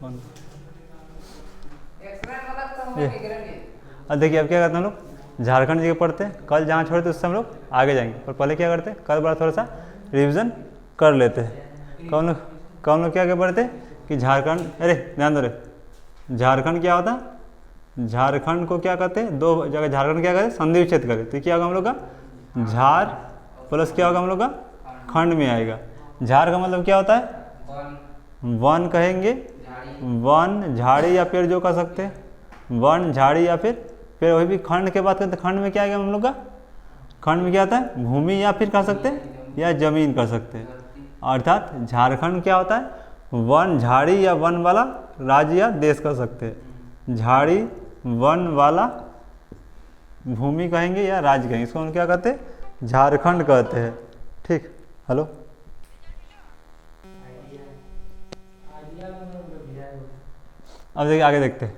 कौन अब देखिए अब क्या करते हैं हम लोग, झारखंड जी के पढ़ते हैं, कल जहाँ छोड़ते उससे हम लोग आगे जाएंगे, और पहले क्या करते हैं कल बड़ा थोड़ा सा रिवीजन कर लेते हैं। कौन लोग क्या पढ़ते कि झारखंड, अरे ध्यान दो रे, झारखंड क्या होता है, झारखंड को क्या कहते हैं, दो जगह झारखंड क्या कहते हैं संधि विच्छेद करें, तो क्या होगा हम लोग का झार प्लस क्या होगा हम लोग का खंड में आएगा। झार का मतलब क्या होता है वन कहेंगे, वन झाड़ी या पेड़ जो कह सकते हैं, वन झाड़ी या फिर पेड़। वही भी खंड के बात करते हैं, खंड में क्या आएगा हम लोग का, खंड में क्या आता है भूमि या फिर कह सकते हैं या जमीन कह सकते हैं। अर्थात झारखंड क्या होता है वन झाड़ी या वन वाला राज्य या देश कह सकते हैं, झाड़ी वन वाला भूमि कहेंगे या राज्य कहेंगे, इसको हम क्या कहते हैं झारखंड कहते हैं। ठीक, हेलो अब देखिए आगे देखते हैं।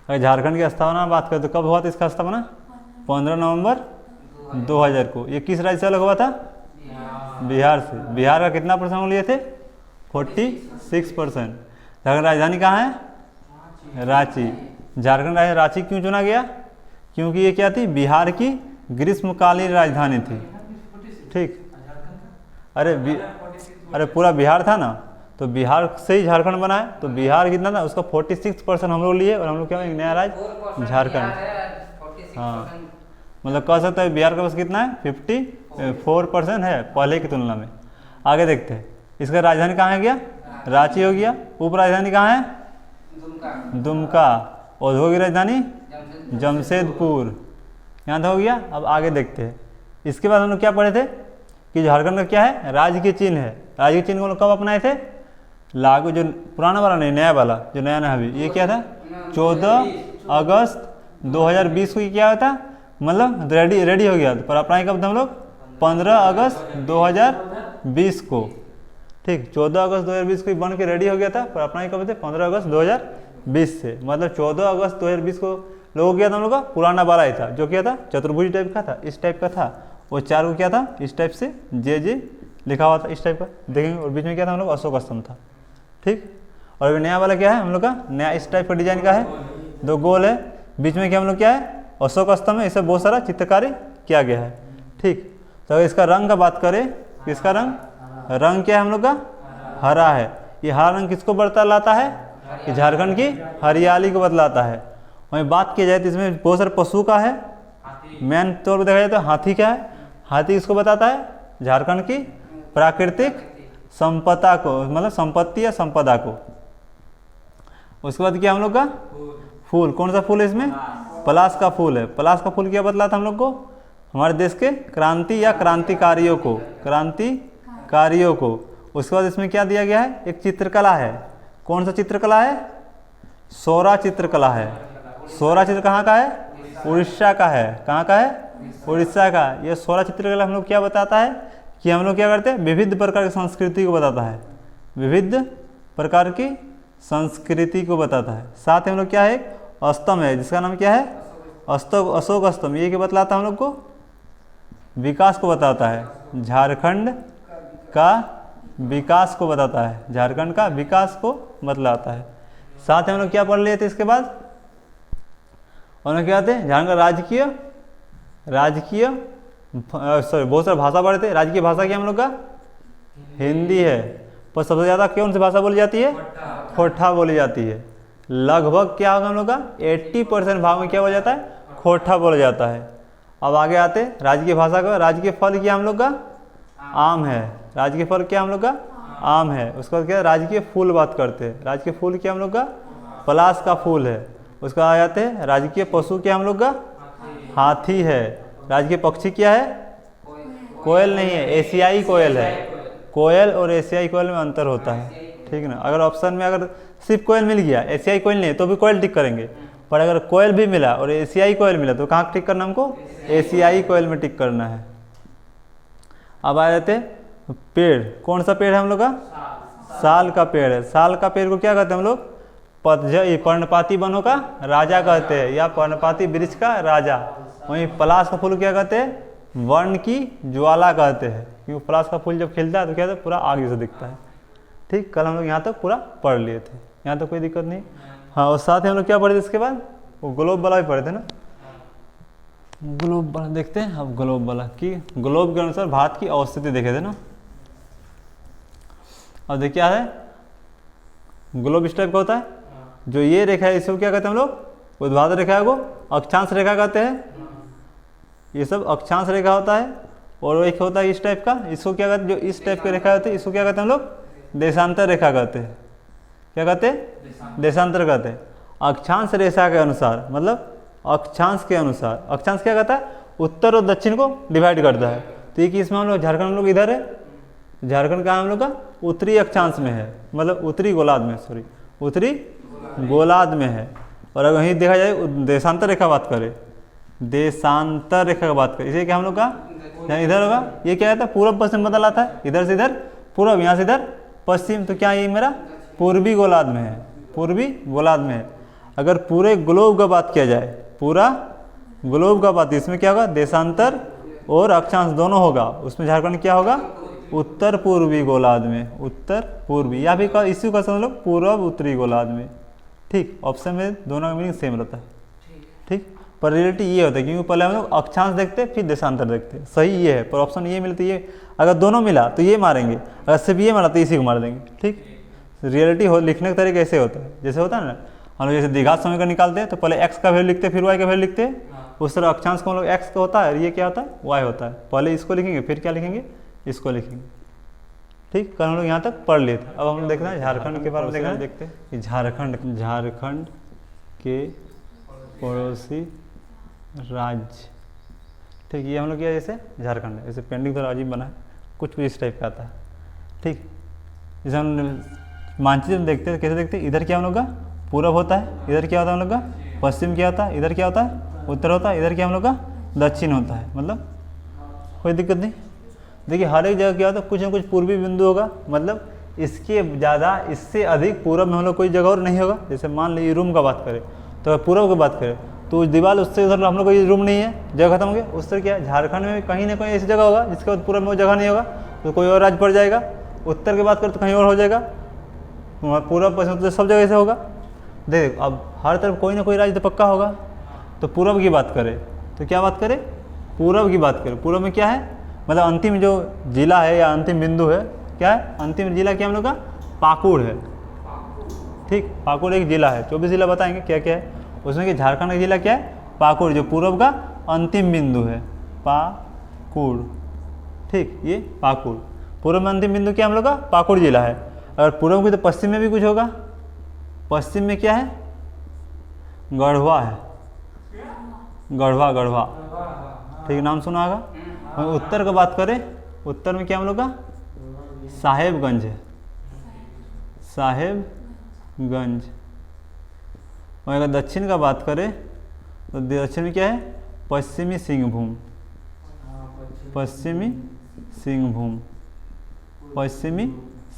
अगर झारखंड की स्थापना बात करें तो कब हुआ था इसका स्थापना, 15 नवंबर 2000 को। ये किस राज्य से अलग हुआ था, बिहार से। बिहार का कितना परसेंट लिए थे, 46%। झारखंड राजधानी कहाँ है, रांची। झारखंड रांची क्यों चुना गया, क्योंकि ये क्या थी बिहार की ग्रीष्मकालीन राजधानी थी। ठीक, अरे पूरा बिहार था ना, तो बिहार से ही झारखंड बना है, तो बिहार कितना था उसका 46% हम लोग लिए, और हम लोग क्या एक नया राज्य झारखंड। हाँ मतलब कह सकते हैं बिहार का बस कितना है 54% है पहले की तुलना में। आगे देखते हैं, इसका राजधानी कहाँ है गया, रांची हो गया। उप राजधानी कहाँ है, दुमका। औद्योगिक राजधानी जमशेदपुर, यहाँ तो हो गया। अब आगे देखते हैं, इसके बाद हम लोग क्या पढ़े थे कि झारखंड का क्या है राज्य के चिन्ह है। राज्य के चिन्ह को लोग कब अपनाए थे, लागू जो पुराना वाला नहीं नया वाला, जो नया नया अभी ये क्या था 14 अगस्त 2020 को ये क्या होता मतलब रेडी हो गया, पर अपनाए कब थे हम लोग 15 अगस्त 2020 को। ठीक, 14 अगस्त 2020 को बन के रेडी हो गया था, पर अपनाए कब थे 15 अगस्त 2020 से। मतलब 14 अगस्त 2020 को लोगों क्या था हम लोग का पुराना वाला ही था, जो क्या था चतुर्भुज टाइप का था, इस टाइप का था। वो चार को क्या था इस टाइप से जे लिखा हुआ था इस टाइप का देखेंगे, और बीच में क्या था हम लोग अशोक स्तंभ था। ठीक, और अभी नया वाला क्या है हम लोग का नया इस टाइप का डिजाइन का है, दो गोल है, बीच में क्या हम लोग क्या है अशोक स्तंभ है, इसे बहुत सारा चित्रकारी किया गया है। ठीक, तो अगर इसका रंग का बात करें, इसका रंग क्या है हम लोग का हरा है। ये हरा रंग किसको बतलाता है कि झारखंड की हरियाली को बतलाता है। वहीं बात की जाए तो इसमें बहुत सारे पशु का है, मेन तौर पर देखा जाए तो हाथी क्या है, हाथी इसको बताता है झारखंड की प्राकृतिक संपदा को, मतलब संपत्ति या संपदा को। उसके बाद क्या हम लोग का फूल, कौन सा फूल है इसमें पलाश का फूल है। पलाश का फूल क्या बतलाता हम लोग को हमारे देश के क्रांति या क्रांतिकारियों को। उसके बाद इसमें क्या दिया गया है, एक चित्रकला है। कौन सा चित्रकला है, सोरा चित्रकला है। सोरा चित्र कहाँ का है, उड़ीसा का है। कहाँ का है, उड़ीसा का। ये सोरा चित्रकला हम लोग क्या बताता है कि हम लोग क्या करते हैं विविध प्रकार की संस्कृति को बताता है, विविध प्रकार की संस्कृति को बताता है। साथ ही हम लोग क्या है स्तंभ है, जिसका नाम क्या है अशोक स्तंभ। ये क्या बतलाता है हम लोग को विकास को बताता है, झारखंड का विकास को बताता है, झारखंड का विकास को बतलाता है। साथ ही हम लोग क्या पढ़ लिए थे इसके बाद, हम लोग क्या आते हैं झारखंड राजकीय बहुत सारा भाषा पढ़े थे। राजकीय भाषा क्या हम लोग का हिंदी है, पर सबसे ज़्यादा कौन सी भाषा बोली जाती है, खोटा बोली जाती है। लगभग क्या होगा हम लोग का 80% भाग में क्या हो जाता है, खोटा बोला जाता है। अब आगे आते राजकीय भाषा का, राजकीय फल क्या हम लोग का आम है। राजकीय फल क्या हम लोग का आम है। उसके बाद क्या राजकीय फूल बात करते हैं, राजकीय फूल क्या हम लोग का पलाश का फूल है। उसका आ जाते हैं राजकीय पशु क्या हम लोग का हाथी है। राजकीय पक्षी क्या है, कोयल नहीं है, एशियाई कोयल है। कोयल और एशियाई कोयल में अंतर होता है, ठीक ना। अगर ऑप्शन में अगर सिर्फ कोयल मिल गया, एशियाई कोयल नहीं तो भी कोयल टिक करेंगे, पर अगर कोयल भी मिला और एशियाई कोयल मिला तो कहाँ टिक करना हमको, एशियाई कोयल में टिक करना है। अब आ जाते पेड़, कौन सा पेड़ है हम लोग का, साल का पेड़ है। साल का पेड़ को क्या कहते हैं हम लोग, पर्णपाती वनों का राजा कहते हैं, या पर्णपाती वृक्ष का राजा। वहीं पलाश का फूल क्या कहते हैं, वर्ण की ज्वाला कहते हैं, क्योंकि पलाश का फूल जब खिलता है तो क्या है पूरा आगे से दिखता है। ठीक, कल हम लोग यहाँ तक पूरा पढ़ लिए थे। यहाँ तो कोई दिक्कत नहीं। हाँ, और साथ ही हम लोग क्या पढ़े थे इसके बाद, वो ग्लोब वाला भी पढ़े थे ना, ग्लोब वाला देखते हैं अब। ग्लोब वाला कि ग्लोब के अनुसार भारत की अवस्थिति देखे थे ना। अब देखिए क्या है, ग्लोब इस टाइप का होता है, जो ये रेखा है इसको क्या कहते हैं हम लोग, ऊर्ध्वाधर रेखा को अक्षांश रेखा कहते हैं, ये सब अक्षांश रेखा होता है। और एक होता है इस टाइप का, इसको क्या कहते हैं, जो इस टाइप की रेखा होती है इसको क्या कहते हैं हम लोग, देशांतर रेखा कहते हैं। क्या कहते हैं, देशांतर कहते हैं। अक्षांश रेखा के अनुसार, मतलब अक्षांश के अनुसार, अक्षांश क्या कहता है, उत्तर और दक्षिण को डिवाइड करता है। तो ये कि इसमें हम लोग झारखंड हम लोग इधर है, झारखंड कहाँ हम लोग का, उत्तरी अक्षांश में है, मतलब उत्तरी गोलार्ध में, सॉरी उत्तरी गोलार्ध में है। और अगर वहीं देखा जाए देशांतर रेखा बात करें, देशांतर रेखा का बात करें, इसे क्या हम लोग का इधर होगा, ये क्या कहता है, पूर्व पश्चिम बदलाता है, इधर से इधर पूर्व, यहाँ से इधर पश्चिम। तो क्या ये मेरा पूर्वी गोलार्ध में है, पूर्वी गोलार्ध में है। अगर पूरे ग्लोब का बात किया जाए, पूरा ग्लोब का बात, इसमें क्या होगा, देशांतर और अक्षांश दोनों होगा। उसमें झारखंड क्या होगा, उत्तर पूर्वी गोलार्ध में, उत्तर पूर्वी, या फिर इसी का समझ लो पूर्व उत्तरी गोलार्ध में। ठीक, ऑप्शन में दोनों का मीनिंग सेम रहता है। ठीक, पर रियलिटी ये होता है क्योंकि पहले हम लोग अक्षांश देखते फिर देशांतर देखते, सही ये है, पर ऑप्शन ये मिलती है। अगर दोनों मिला तो ये मारेंगे, अगर सिर्फ ये मारा तो इसी को मार देंगे। ठीक, रियलिटी हो लिखने का तरीका ऐसे होता है, जैसे होता है ना हम लोग जैसे द्विघात समीकरण निकालते हैं तो पहले x का वैल्यू लिखते हैं फिर y का वैल्यू लिखते हैं। उस तरह अक्षांश को हम लोग x का होता है और ये क्या होता है, y होता है। पहले इसको लिखेंगे फिर क्या लिखेंगे, इसको लिखेंगे। ठीक, कल हम लोग यहाँ तक पढ़ लिए थे। अब हम लोग देखना है झारखंड के बारे में, देखना देखते हैं कि झारखंड के पड़ोसी राज्य। ठीक, ये हम लोग किया जैसे झारखंड है, जैसे पेंडिंग थोड़ा अजीब बना है, कुछ भी इस टाइप का आता है। ठीक, जैसे हम मानचित्र में देखते हैं, कैसे देखते हैं, इधर क्या हम लोग का पूरब होता है, इधर क्या होता है हम लोग का पश्चिम, क्या होता है इधर क्या होता है उत्तर होता है, इधर क्या हम लोग का दक्षिण होता है। मतलब कोई दिक्कत नहीं। देखिए हर एक जगह क्या होता है, कुछ ना कुछ पूर्वी बिंदु होगा, मतलब इसके ज़्यादा इससे अधिक पूरब में हम लोग कोई जगह और नहीं होगा। जैसे मान लीजिए रूम का बात करें तो अगर पूरब की बात करें तो उस दीवार उससे उधर हम लोग कोई रूम नहीं है, जगह खत्म हो गया। उस तरह क्या है, झारखंड में कहीं ना कहीं ऐसी जगह होगा जिसके बाद पूरब में वो जगह नहीं होगा, तो कोई और राज्य पड़ जाएगा। उत्तर की बात करें तो कहीं और हो जाएगा, पूरब पश्चिम तो सब जगह ऐसे होगा। देख अब हर तरफ कोई ना कोई राज्य तो पक्का होगा। तो पूरब की बात करें तो क्या बात करें, पूरब की बात करें, पूरब में क्या है, मतलब अंतिम जो जिला है या अंतिम बिंदु है, क्या है अंतिम जिला, क्या हम लोग का पाकुड़ है। ठीक, पाकुड़ एक जिला है, 24 जिला बताएंगे क्या क्या है उसमें, कि झारखंड का जिला क्या है, पाकुड़, जो पूरब का अंतिम बिंदु है, पाकुड़। ठीक, ये पाकुड़ पूर्व में अंतिम बिंदु क्या हम लोग का पाकुड़ जिला है। अगर पूर्व की तो पश्चिम में भी कुछ होगा, पश्चिम में क्या है, गढ़वा है, गढ़वा। ठीक, नाम सुना होगा। और उत्तर का बात करें, उत्तर में क्या हम लोग का साहेबगंज है, साहेबगंज। और अगर दक्षिण का बात करें तो दक्षिण में क्या है, पश्चिमी सिंहभूम, पश्चिमी सिंहभूम, पश्चिमी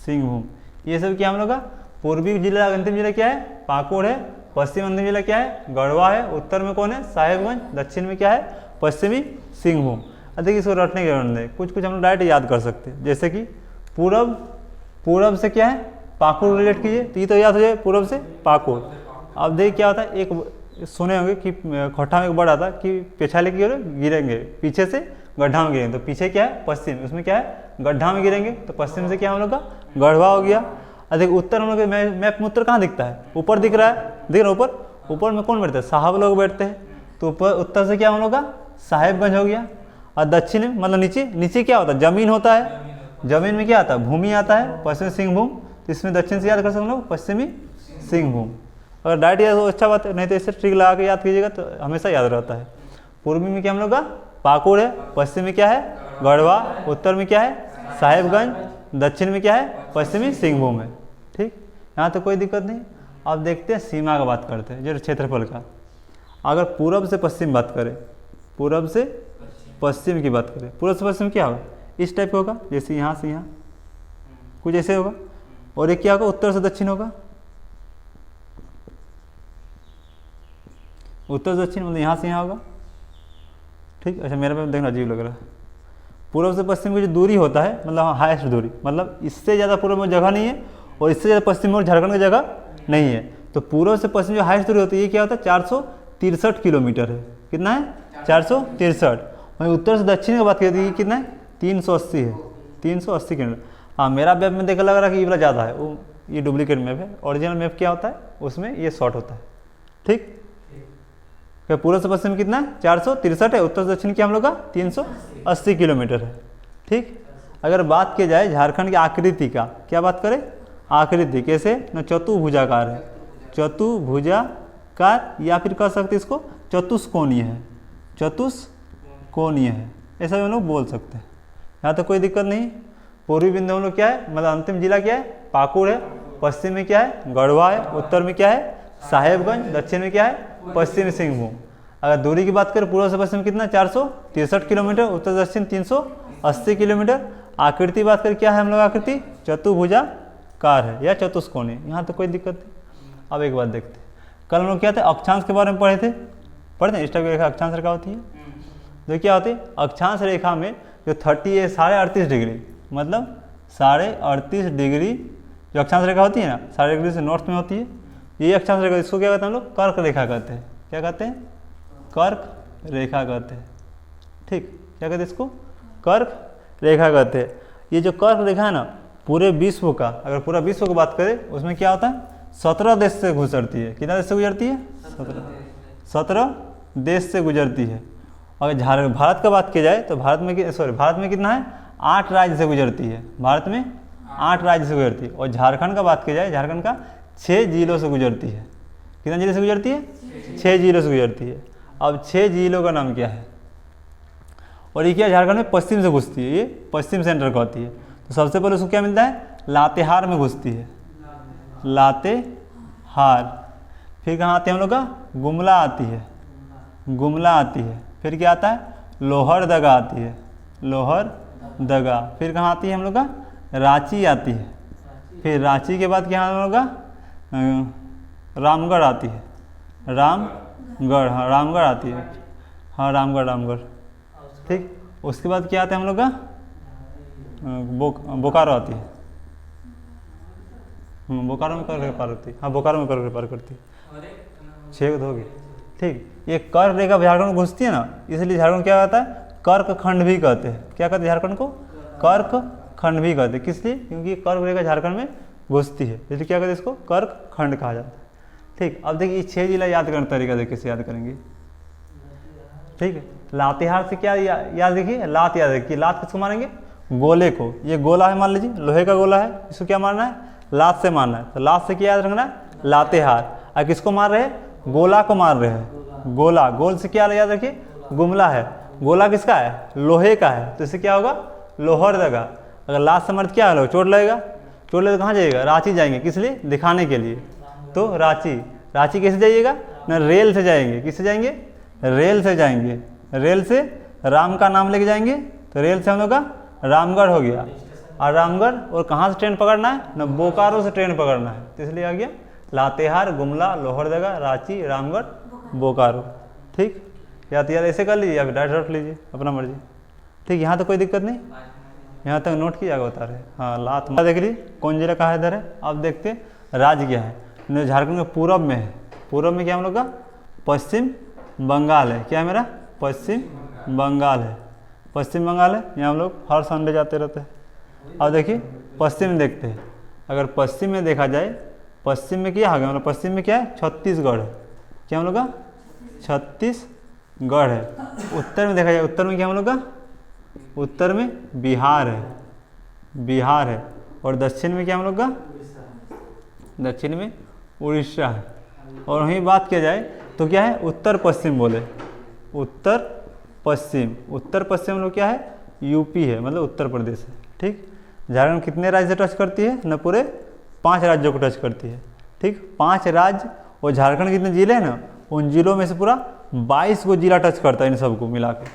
सिंहभूम। ये सब क्या हम लोग का पूर्वी जिला, अंतिम जिला क्या है पाकुड़ है, पश्चिम अंतिम जिला क्या है गढ़वा है, उत्तर में कौन है साहेबगंज, दक्षिण में क्या है पश्चिमी सिंहभूम। देखिए इसको रटने के लिए कुछ हम लोग डायरेक्ट याद कर सकते हैं, जैसे कि पूरब से क्या है पाकुड़ रिलेट कीजिए तो ये तो याद हो जाए पूरब से पाकुड़। अब देखिए क्या होता है, एक सुने होंगे कि खट्टा में एक वर्ड आता है कि पेछाले की ओर गिरेंगे, पीछे से गड्ढा में गिरेंगे, तो पीछे क्या है पश्चिम, उसमें क्या है गड्ढा में गिरेंगे, तो पश्चिम से क्या हम लोग का गढ़वा हो गया। अधिक उत्तर हम लोग मैप में उत्तर कहाँ दिखता है, ऊपर दिख रहा है, दिख रहा है ऊपर में कौन बैठता है साहब लोग बैठते हैं, तो ऊपर उत्तर से क्या हम लोग का साहेबगंज हो गया। और दक्षिण में मतलब नीचे क्या होता है जमीन होता है, जमीन में क्या आता है भूमि आता है, पश्चिमी सिंहभूम, तो इसमें दक्षिण से याद कर सकते हम लोग पश्चिमी सिंहभूम। अगर डायरेक्ट याद हो अच्छा बात है, नहीं तो इससे ट्रिक लगा के याद कीजिएगा तो हमेशा याद रहता है। पूर्वी में क्या हम लोग का पाकुड़ है, पश्चिम में क्या है गढ़वा, उत्तर में क्या है साहेबगंज, दक्षिण में क्या है पश्चिमी सिंहभूम है। ठीक, यहाँ तो कोई दिक्कत नहीं। अब देखते हैं सीमा का बात करते हैं, जो क्षेत्रफल का। अगर पूरब से पश्चिम बात करें, पूरब से पश्चिम की बात करें, पूरब से पश्चिम क्या होगा इस टाइप का होगा, जैसे यहाँ से यहाँ कुछ ऐसे होगा, और एक क्या होगा उत्तर से दक्षिण होगा, उत्तर दक्षिण मतलब यहाँ से यहाँ होगा। ठीक, अच्छा मेरे पे देखना अजीब लग रहा है, पूर्व से पश्चिम की जो दूरी होता है मतलब हाईएस्ट दूरी, मतलब इससे ज़्यादा पूर्व में जगह नहीं है और इससे ज़्यादा पश्चिम में झारखंड की जगह नहीं है। तो पूर्व से पश्चिम जो हाईएस्ट दूरी होती है ये क्या होता है 463 किलोमीटर है। कितना है 463। वहीं उत्तर से दक्षिण की बात की जाती है कितना है 380 है, 380 किलोमीटर। हाँ मेरा मैप में देखा लग रहा है कि ये वाला ज़्यादा है, वो ये डुप्लीकेट मैप है। ओरिजिनल मैप क्या होता है उसमें ये शॉर्ट होता है। ठीक, क्या पूर्व से पश्चिम कितना है 463 है, उत्तर से दक्षिण क्या हम लोग का 380 किलोमीटर है। ठीक, अगर बात की जाए झारखंड की आकृति का, क्या बात करें आकृति कैसे न चतुर्भुजाकार है, चतुर्भुजाकार या फिर कह सकते इसको चतुष्कोणीय है, चतुष्कोणीय है ऐसा हम लोग बोल सकते हैं। यहाँ तो कोई दिक्कत नहीं। पूर्वी बिंदु हम लोग क्या है मतलब अंतिम जिला क्या है पाकुड़ है, पश्चिम में क्या है गढ़वा है, उत्तर में क्या है साहेबगंज, दक्षिण में क्या है पश्चिमी सिंहभूम। अगर दूरी की बात करें पूर्व से पश्चिम कितना 463 किलोमीटर, उत्तर दक्षिण 380 किलोमीटर। आकृति बात करें क्या है हम लोग आकृति चतुर्भुजाकार है या चतुष्कोणीय, यहाँ तो कोई दिक्कत नहीं। अब एक बात देखते हैं, कल हम लोग क्या थे अक्षांश के बारे में पढ़े थे इस टाइप की रेखा अक्षांश रेखा होती है। तो क्या होती है अक्षांश रेखा में जो 30 है 38.5 डिग्री मतलब 38.5 डिग्री जो अक्षांश रेखा होती है ना 38 डिग्री से नॉर्थ में होती है, ये अक्षांश रेखा इसको क्या कहते हैं हम लोग कर्क रेखा कहते हैं। क्या कहते हैं कर्क रेखा कहते हैं। ठीक, क्या कहते हैं इसको कर्क रेखा कहते हैं। ये जो कर्क रेखा है ना पूरे विश्व का, अगर पूरा विश्व की बात करें उसमें क्या होता है 17 देश से गुजरती है। कितना देश से गुजरती है 17 देश से गुजरती है। अगर भारत का बात की जाए तो भारत में कितना है 8 राज्य से गुजरती है, भारत में 8 राज्य से गुजरती है। और झारखंड का बात की जाए झारखंड का 6 जिलों से गुजरती है। कितना जिले से गुजरती है 6 जिलों से गुजरती है। अब 6 जिलों का नाम क्या है और ये क्या झारखंड में पश्चिम से घुसती है, ये पश्चिम सेंटर का होती है। तो सबसे पहले उसको क्या मिलता है लातेहार में घुसती है, लातेहार। फिर कहाँ आते हैं हम लोग का गुमला आती है, गुमला आती है। फिर क्या आता है लोहरदगा आती है, लोहरदगा। फिर कहाँ आती है हम लोग का रांची आती है। फिर रांची के बाद क्या हम लोग का रामगढ़ आती है, रामगढ़, हाँ रामगढ़ आती है, हाँ रामगढ़। ठीक, उसके बाद क्या आता है हम लोग का बोकारो आती है, बोकारो में करके पार होती है, हाँ बोकारो में करके पार करती है। 6 तो होगी। ठीक, ये कर्क रेखा झारखंड में घुसती है ना इसलिए झारखंड क्या कहता है कर्क खंड भी कहते हैं। क्या कहते हैं झारखंड को कर्क खंड भी कहते हैं। किस लिए क्योंकि कर्क रेखा झारखंड में घुसती है इसलिए क्या कहते हैं इसको कर्क खंड कहा जाता है। ठीक, अब देखिए ये 6 जिला याद करने तरीका देखिए कैसे याद करेंगे। ठीक है, लातेहार से क्या याद देखिए लात याद रखिए। लात किसको मारेंगे गोले को, ये गोला है मान लीजिए लोहे का गोला है, इसको क्या मारना है लात से मारना है। तो लात से क्या याद रखना है लातेहार। और किसको मार रहे हैं गोला को मार रहे हैं, गोला। गोल से क्या याद रखिए गुमला है, गोला किसका है लोहे का है तो इससे क्या होगा लोहरदगा। अगर लात से मर्द क्या है चोट लगेगा, चोट लगे तो कहाँ जाइएगा रांची जाएंगे, किस लिए दिखाने के लिए। तो रांची, रांची कैसे जाइएगा ना रेल से जाएंगे, किससे जाएंगे रेल से जाएंगे। रेल से राम का नाम लेके जाएंगे तो रेल से हम लोग का रामगढ़ हो गया। और रामगढ़ और कहाँ से ट्रेन पकड़ना है ना बोकारो से ट्रेन पकड़ना है तो इसलिए आ गया लातेहार, गुमला, लोहरदगा, रांची, रामगढ़, बोकारो। ठीक, या तो यार ऐसे कर लीजिए या फिर डायरेक्ट रख लीजिए अपना मर्जी। ठीक, यहाँ तो कोई दिक्कत नहीं, यहाँ तक नोट किया बता रहे। हाँ लात देख लीजिए कौन जिला कहाँ इधर है। अब देखते राज्य क्या है। झारखंड के पूरब में है, पूरब में क्या हम लोग का पश्चिम बंगाल है। क्या है मेरा पश्चिम बंगाल है, पश्चिम बंगाल है। यहाँ हम लोग हर संडे जाते रहते हैं। अब देखिए पश्चिम में देखते हैं, अगर पश्चिम में देखा जाए पश्चिम में क्या आ गया मतलब पश्चिम में क्या है छत्तीसगढ़ है। क्या हम लोग का छत्तीसगढ़ है। उत्तर में देखा जाए उत्तर में क्या हम लोग का उत्तर में बिहार है, बिहार है। और दक्षिण में क्या हम लोग का दक्षिण में उड़ीसा है। और वहीं बात किया जाए तो क्या है उत्तर पश्चिम बोले, उत्तर पश्चिम। उत्तर पश्चिम हम लोग क्या है यूपी है मतलब उत्तर प्रदेश है। ठीक, झारखंड कितने राज्य से टच करती है न पूरे 5 राज्यों को टच करती है। ठीक, 5 राज्य और झारखंड कितने जिले हैं ना उन जिलों में से पूरा 22 को जिला टच करता है इन सबको मिला के।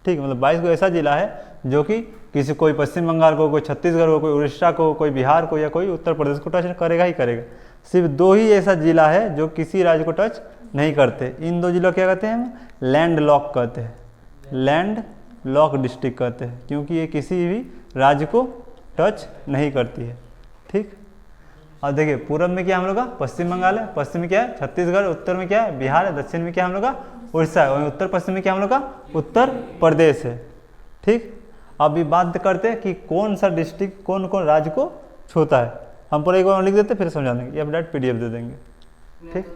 ठीक, मतलब 22 को ऐसा जिला है जो कि किसी कोई पश्चिम बंगाल को, कोई छत्तीसगढ़ को, कोई उड़ीसा को, कोई बिहार को या कोई उत्तर प्रदेश को टच करेगा ही करेगा। सिर्फ 2 ही ऐसा जिला है जो किसी राज्य को टच नहीं करते। इन 2 जिलों क्या कहते हैं हम लैंड लॉक कहते हैं, लैंड लॉक डिस्ट्रिक्ट कहते हैं क्योंकि ये किसी भी राज्य को टच नहीं करती है। ठीक, अब देखिए पूर्व में क्या हम लोग का पश्चिम बंगाल है, पश्चिम में क्या है छत्तीसगढ़, उत्तर में क्या है बिहार है, दक्षिण में क्या हम लोग का उड़ीसा है, वहीं उत्तर पश्चिम में क्या हम लोग का उत्तर प्रदेश है। ठीक, अभी बात करते हैं कि कौन सा डिस्ट्रिक्ट कौन कौन राज्य को छूता है। हम पूरा एक बार लिख देते फिर समझा देंगे, या डायरेक्ट PDF दे देंगे। ठीक,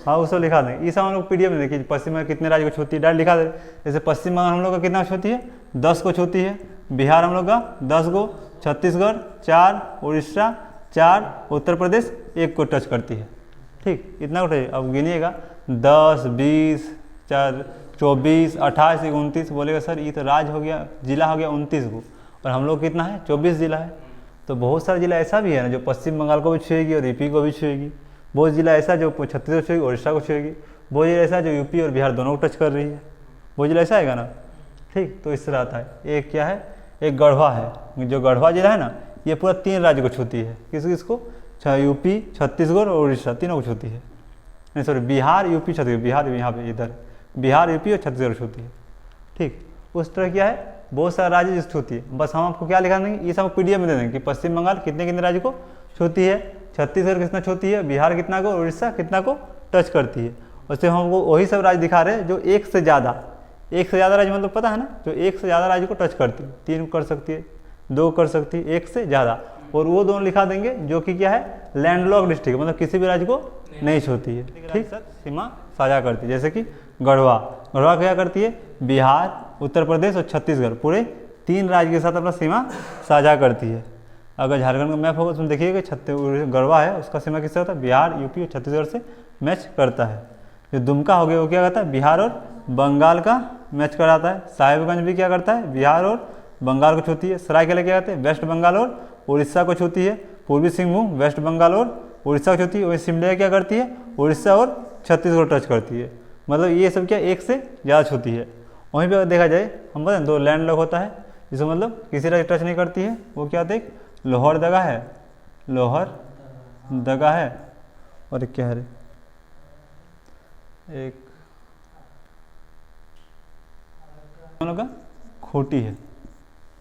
हाँ वो सब लिखा देंगे, ये सब हम लोग PDF में देखिए पश्चिम में कितने राज्य को छूती है डायरेक्ट लिखा दे। जैसे पश्चिम बंगाल हम लोग का कितना छूती है 10 को छूती है, बिहार हम लोग का 10 को, छत्तीसगढ़ 4, उड़ीसा 4, उत्तर प्रदेश 1 को टच करती है। ठीक, इतना उठाइए। अब गिनिएगा 10, 20, 4, 24, 28, 29 बोलेगा सर ये तो राज्य हो गया, जिला हो गया 29 को, और हम लोग कितना है 24 जिला है। तो बहुत सारे जिला ऐसा भी है ना जो पश्चिम बंगाल को भी छुएगी और यूपी को भी छुएगी, बहुत जिला ऐसा जो छत्तीसगढ़ छुएगी उड़ीसा को छुएगी, बहुत जिला ऐसा जो यूपी और बिहार दोनों को टच कर रही है, बहुत जिला ऐसा आएगा ना। ठीक, तो इस तरह आता है। एक क्या है, एक गढ़वा है, जो गढ़वा जिला है ना ये पूरा 3 राज्य को छूती है। किसको? यूपी, छत्तीसगढ़ और उड़ीसा तीनों को छूती है। नहीं सॉरी, बिहार, यूपी, छत्तीसगढ़, बिहार यहाँ पे इधर बिहार, यूपी और छत्तीसगढ़ छूती है। ठीक, उस तरह क्या है बहुत सारे राज्य जिस छूती है। बस हम आपको क्या लिखा देंगे, ये सब PDF में दे देंगे कि पश्चिम बंगाल कितने कितने राज्य को छूती है, छत्तीसगढ़ कितना छूती है, बिहार कितना को, उड़ीसा कितना को टच करती है। उससे हमको वही सब राज्य दिखा रहे हैं जो एक से ज़्यादा राज्य मतलब पता है ना, जो एक से ज़्यादा राज्य को टच करती है, 3 कर सकती है, 2 कर सकती है, 1 से ज़्यादा। और वो दोनों लिखा देंगे जो कि क्या है लैंडलॉक डिस्ट्रिक्ट, मतलब किसी भी राज्य को नहीं छूती है। ठीक, सीमा साझा करती है। जैसे कि गढ़वा क्या करती है, बिहार, उत्तर प्रदेश और छत्तीसगढ़ पूरे 3 राज्य के साथ अपना सीमा साझा करती है। अगर झारखंड का मैप होगा तो देखिएगा गढ़वा है उसका सीमा किससे होता है, बिहार, यूपी और छत्तीसगढ़ से मैच करता है। जो दुमका हो गया वो क्या करता है, बिहार और बंगाल का मैच कराता है। साहिबगंज भी क्या करता है, बिहार और बंगाल को छूती है। सरायकेला क्या करते हैं, वेस्ट बंगाल और उड़ीसा को छूती है। पूर्वी सिंहभूम वेस्ट बंगाल और उड़ीसा को छूती है। वही सिमडेगा क्या करती है, उड़ीसा और छत्तीसगढ़ टच करती है। मतलब ये सब क्या एक से ज़्यादा छूती है। वहीं पे अगर देखा जाए हम बताएं 2 लैंडलॉक होता है जिसमें मतलब किसी राज्य टच नहीं करती है, वो क्या होता है, लोहरदगा है, लोहरदगा है, और एक क्या है एक हम लोग का खूंटी है।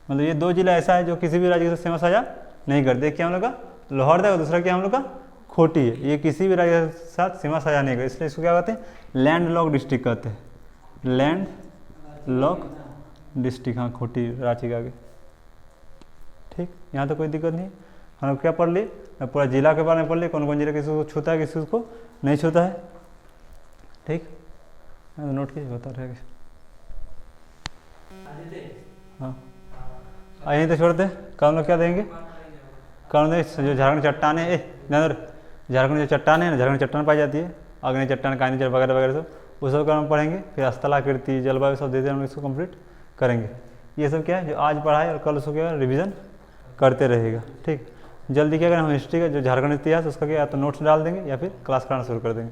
मतलब ये 2 जिला ऐसा है जो किसी भी राज्य से सीमा साझा नहीं करते। क्या हम लोग का लोहरदगा, दूसरा क्या हम लोग का खूंटी है। ये किसी भी राज्य के साथ सीमा साझा नहीं करते, इसलिए इसको क्या कहते हैं, लैंड लॉक डिस्ट्रिक्ट कहते हैं, लैंड लॉक डिस्ट्रिक्ट। हाँ, खूंटी रांची के आगे। ठीक, यहाँ तो कोई दिक्कत नहीं। हम लोग क्या पढ़ लिए, पूरा जिला के बारे में पढ़ लिए, कौन कौन जिला किसी को छूता है किसी को नहीं छूता है। ठीक, नोट कीजिए, बता रहेगा। हाँ, यहीं तो छोड़ते कल हम लोग क्या देंगे, कल जो झारखंड चट्टान है, झारखंड जो चट्टान है ना, झारखंड चट्टान पाई जाती है, अग्नि चट्टान, कानी वगैरह वगैरह सब, वो सब का हम पढ़ेंगे। फिर स्थलाकृति, जलवायु सब देते हम इसको कंप्लीट करेंगे। ये सब क्या है जो आज पढ़ा है और कल उसको क्या रिवीजन करते रहेगा। ठीक, जल्दी क्या करें हम हिस्ट्री का जो झारखंड इतिहास उसका क्या या तो नोट्स डाल देंगे या फिर क्लास कराना शुरू कर देंगे।